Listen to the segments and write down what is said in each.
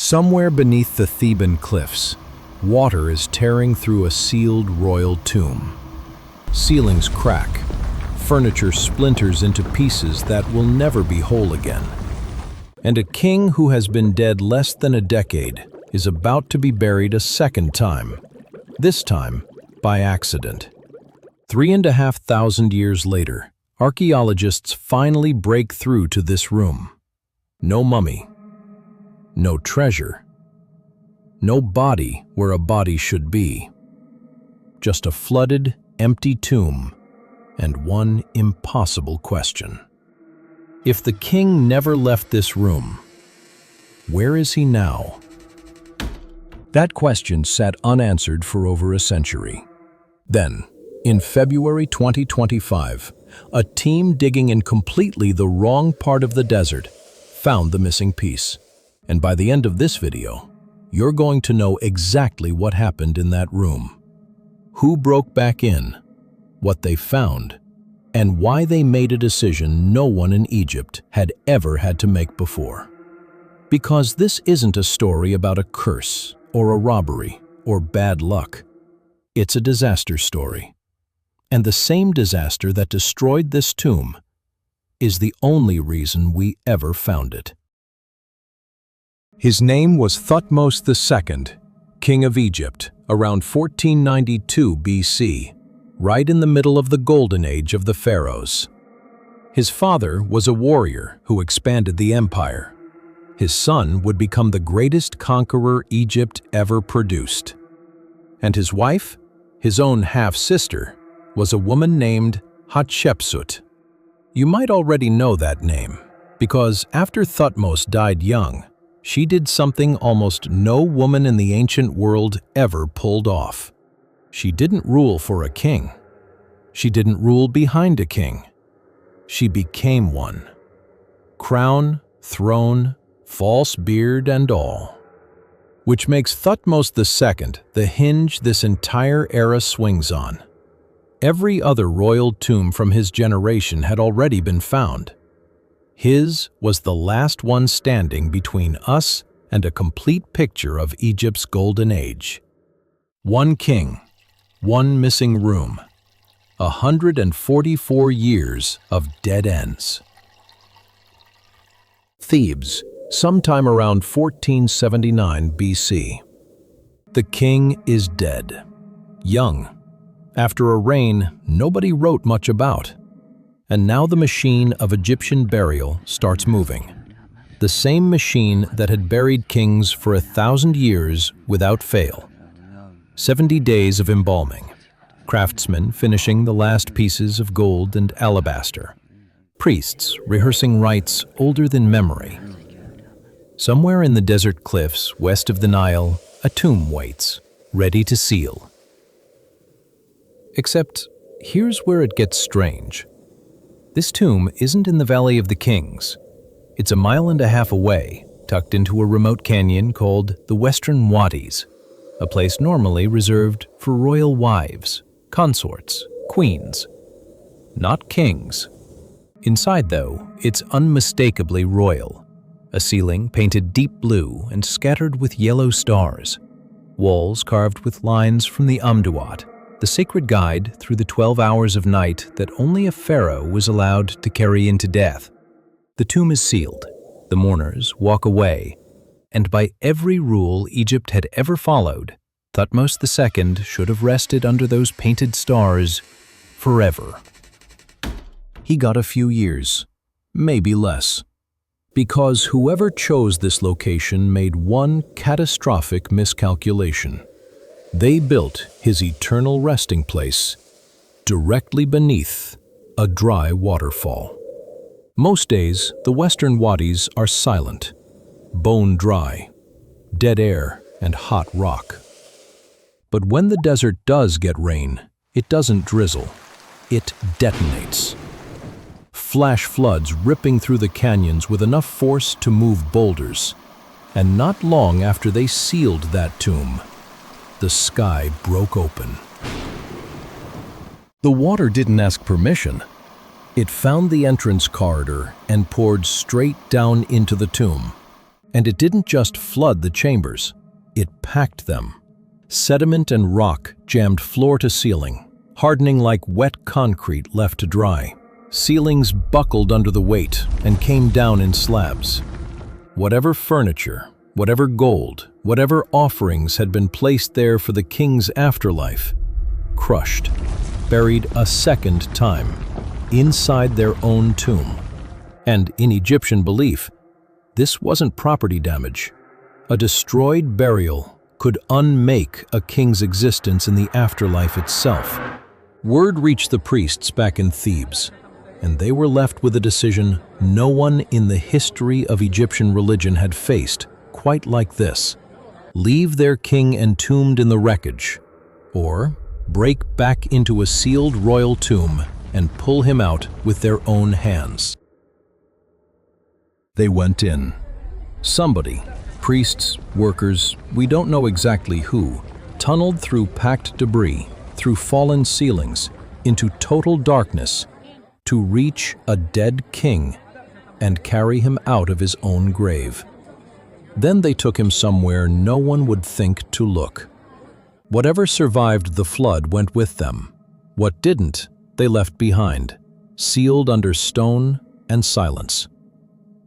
Somewhere beneath the Theban cliffs, water is tearing through a sealed royal tomb. Ceilings crack, furniture splinters into pieces that will never be whole again. And a king who has been dead less than a decade is about to be buried a second time, this time by accident. 3,500 years later, archaeologists finally break through to this room. No mummy, no treasure, no body where a body should be. Just a flooded, empty tomb and one impossible question. If the king never left this room, where is he now? That question sat unanswered for over a century. Then, in February 2025, a team digging in completely the wrong part of the desert found the missing piece. And by the end of this video, you're going to know exactly what happened in that room, who broke back in, what they found, and why they made a decision no one in Egypt had ever had to make before. Because this isn't a story about a curse or a robbery or bad luck. It's a disaster story. And the same disaster that destroyed this tomb is the only reason we ever found it. His name was Thutmose II, King of Egypt, around 1492 BC, right in the middle of the golden age of the pharaohs. His father was a warrior who expanded the empire. His son would become the greatest conqueror Egypt ever produced. And his wife, his own half-sister, was a woman named Hatshepsut. You might already know that name, because after Thutmose died young, she did something almost no woman in the ancient world ever pulled off. She didn't rule for a king. She didn't rule behind a king. She became one. Crown, throne, false beard and all. Which makes Thutmose II the hinge this entire era swings on. Every other royal tomb from his generation had already been found. His was the last one standing between us and a complete picture of Egypt's golden age. One king, one missing room, 144 years of dead ends. Thebes, sometime around 1479 BC. The king is dead, young, after a reign nobody wrote much about. And now the machine of Egyptian burial starts moving. The same machine that had buried kings for 1,000 years without fail. 70 days of embalming. Craftsmen finishing the last pieces of gold and alabaster. Priests rehearsing rites older than memory. Somewhere in the desert cliffs west of the Nile, a tomb waits, ready to seal. Except, here's where it gets strange. This tomb isn't in the Valley of the Kings. It's a mile and a half away, tucked into a remote canyon called the Western Wadis, a place normally reserved for royal wives, consorts, queens, not kings. Inside, though, it's unmistakably royal. A ceiling painted deep blue and scattered with yellow stars. Walls carved with lines from the Amduat, the sacred guide through the 12 hours of night that only a pharaoh was allowed to carry into death. The tomb is sealed. The mourners walk away. And by every rule Egypt had ever followed, Thutmose II should have rested under those painted stars forever. He got a few years, maybe less, because whoever chose this location made one catastrophic miscalculation. They built his eternal resting place directly beneath a dry waterfall. Most days, the Western Wadis are silent, bone dry, dead air and hot rock. But when the desert does get rain, it doesn't drizzle, it detonates. Flash floods ripping through the canyons with enough force to move boulders. And not long after they sealed that tomb, the sky broke open. The water didn't ask permission. It found the entrance corridor and poured straight down into the tomb. And it didn't just flood the chambers, it packed them. Sediment and rock jammed floor to ceiling, hardening like wet concrete left to dry. Ceilings buckled under the weight and came down in slabs. Whatever furniture, whatever gold, whatever offerings had been placed there for the king's afterlife, crushed, buried a second time, inside their own tomb. And in Egyptian belief, this wasn't property damage. A destroyed burial could unmake a king's existence in the afterlife itself. Word reached the priests back in Thebes, and they were left with a decision no one in the history of Egyptian religion had faced quite like this: leave their king entombed in the wreckage, or break back into a sealed royal tomb and pull him out with their own hands. They went in. Somebody, priests, workers, we don't know exactly who, tunneled through packed debris, through fallen ceilings, into total darkness, to reach a dead king and carry him out of his own grave. Then they took him somewhere no one would think to look. Whatever survived the flood went with them. What didn't, they left behind, sealed under stone and silence.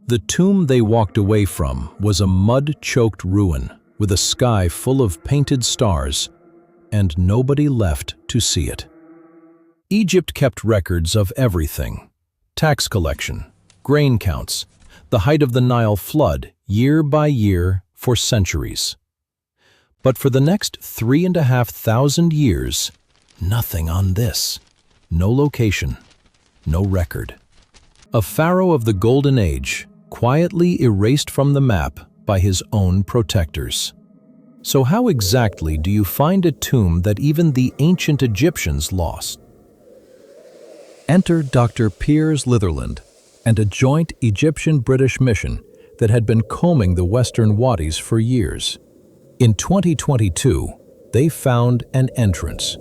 The tomb they walked away from was a mud-choked ruin with a sky full of painted stars, and nobody left to see it. Egypt kept records of everything: tax collection, grain counts, the height of the Nile flood, year by year for centuries. But for the next 3,500 years, nothing on this. No location, no record. A pharaoh of the Golden Age, quietly erased from the map by his own protectors. So how exactly do you find a tomb that even the ancient Egyptians lost? Enter Dr. Piers Litherland and a joint Egyptian-British mission that had been combing the Western Wadis for years. In 2022, they found an entrance.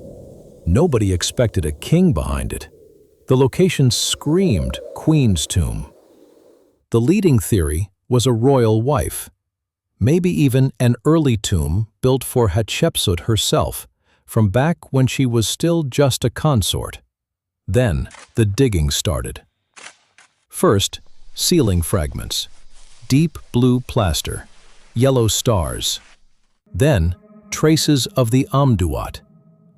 Nobody expected a king behind it. The location screamed Queen's Tomb. The leading theory was a royal wife, maybe even an early tomb built for Hatshepsut herself, from back when she was still just a consort. Then the digging started. First, ceiling fragments, deep blue plaster, yellow stars. Then, traces of the Amduat,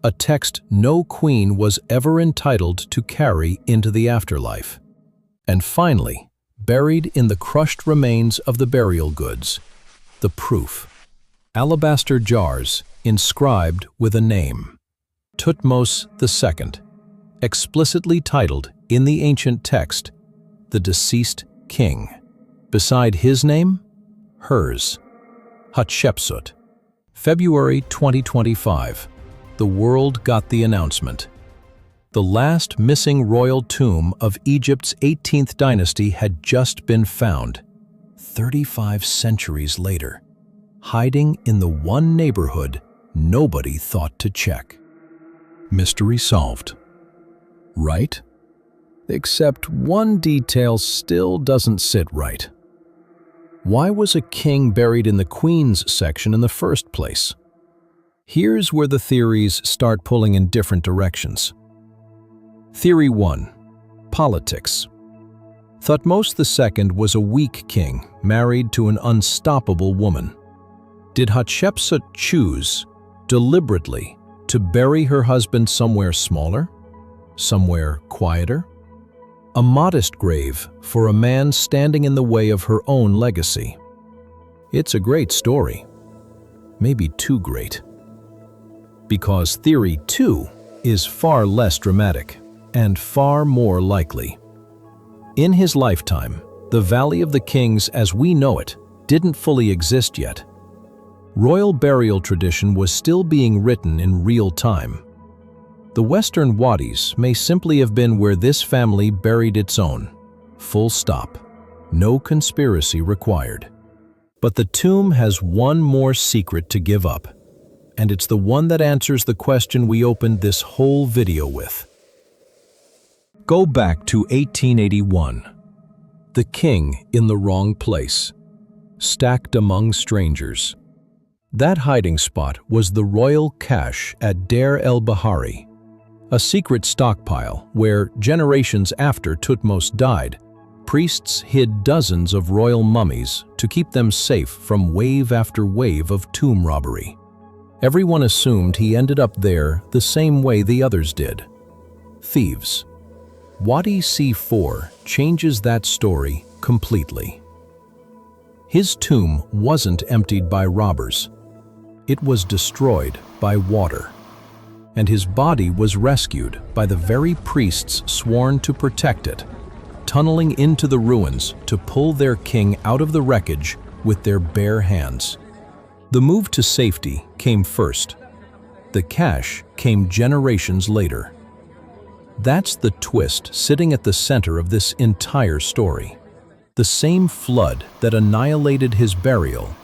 a text no queen was ever entitled to carry into the afterlife. And finally, buried in the crushed remains of the burial goods, the proof. Alabaster jars inscribed with a name, Thutmose II, explicitly titled in the ancient text, the deceased king. Beside his name, hers, Hatshepsut. February 2025, the world got the announcement. The last missing royal tomb of Egypt's 18th dynasty had just been found, 35 centuries later, hiding in the one neighborhood nobody thought to check. Mystery solved. Right? Except one detail still doesn't sit right. Why was a king buried in the Queen's section in the first place? Here's where the theories start pulling in different directions. Theory 1. Politics. Thutmose II was a weak king, married to an unstoppable woman. Did Hatshepsut choose, deliberately, to bury her husband somewhere smaller? Somewhere quieter? A modest grave for a man standing in the way of her own legacy. It's a great story. Maybe too great. Because Theory 2 is far less dramatic and far more likely. In his lifetime, the Valley of the Kings as we know it didn't fully exist yet. Royal burial tradition was still being written in real time. The Western Wadis may simply have been where this family buried its own. Full stop. No conspiracy required. But the tomb has one more secret to give up, and it's the one that answers the question we opened this whole video with. Go back to 1881. The king in the wrong place. stacked among strangers. That hiding spot was the royal cache at Deir el-Bahari, a secret stockpile where, generations after Thutmose died, priests hid dozens of royal mummies to keep them safe from wave after wave of tomb robbery. Everyone assumed he ended up there the same way the others did. Thieves. Wadi C4 changes that story completely. His tomb wasn't emptied by robbers. It was destroyed by water. And his body was rescued by the very priests sworn to protect it, tunneling into the ruins to pull their king out of the wreckage with their bare hands. The move to safety came first. The cache came generations later. That's the twist sitting at the center of this entire story. The same flood that annihilated his burial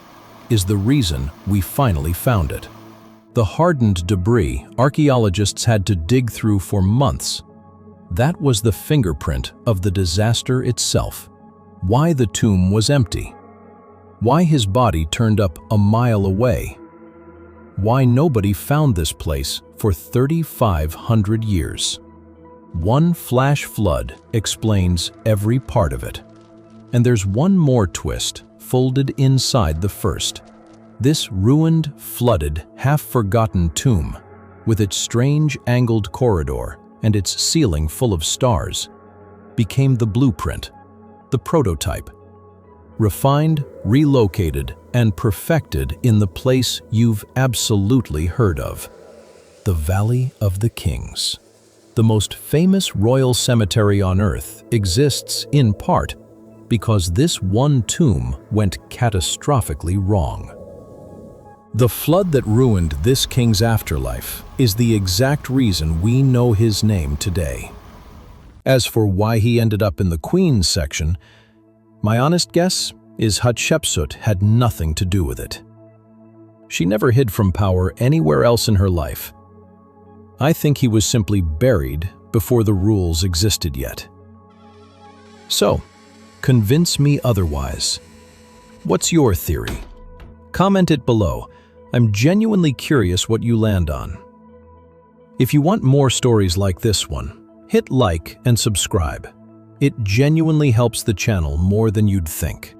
is the reason we finally found it. The hardened debris archaeologists had to dig through for months. That was the fingerprint of the disaster itself. Why the tomb was empty. Why his body turned up a mile away. Why nobody found this place for 3,500 years. One flash flood explains every part of it. And there's one more twist folded inside the first. This ruined, flooded, half-forgotten tomb, with its strange angled corridor and its ceiling full of stars, became the blueprint, the prototype. Refined, relocated, and perfected in the place you've absolutely heard of. The Valley of the Kings. The most famous royal cemetery on Earth exists, in part, because this one tomb went catastrophically wrong. The flood that ruined this king's afterlife is the exact reason we know his name today. As for why he ended up in the Queen's section, my honest guess is Hatshepsut had nothing to do with it. She never hid from power anywhere else in her life. I think he was simply buried before the rules existed yet. So, convince me otherwise. What's your theory? Comment it below. I'm genuinely curious what you land on. If you want more stories like this one, hit like and subscribe. It genuinely helps the channel more than you'd think.